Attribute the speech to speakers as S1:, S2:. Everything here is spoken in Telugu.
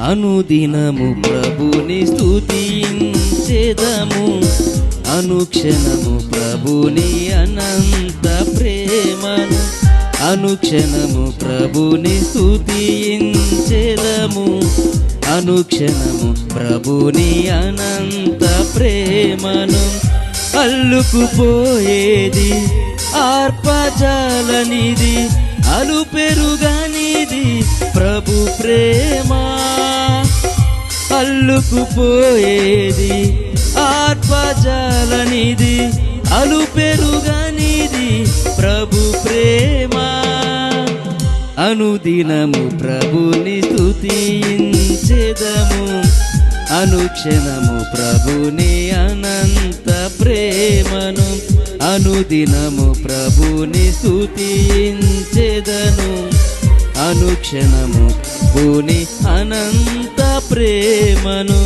S1: అనుదినము ప్రభుని స్తుతించెదము, అనుక్షణము ప్రభుని అనంత ప్రేమను. అనుక్షణము ప్రభుని స్తుతించెదము, అనుక్షణము ప్రభుని అనంత ప్రేమను. అల్లుకుపోయేది ఆర్పజాలనిది, అలుపెరుగనిది ప్రభు ప్రేమ. అల్లుకుపోయేది ఆర్పజాలనిది, అలుపెరుగనిది ప్రభు ప్రేమ. అనుదినము ప్రభుని స్తుతించెదము, అనుక్షణము ప్రభుని అనంత ప్రేమను. అనుదినము ప్రభుని స్తుతించెదను, అనుక్షణము ప్రభుని అనంత ప్రేమను.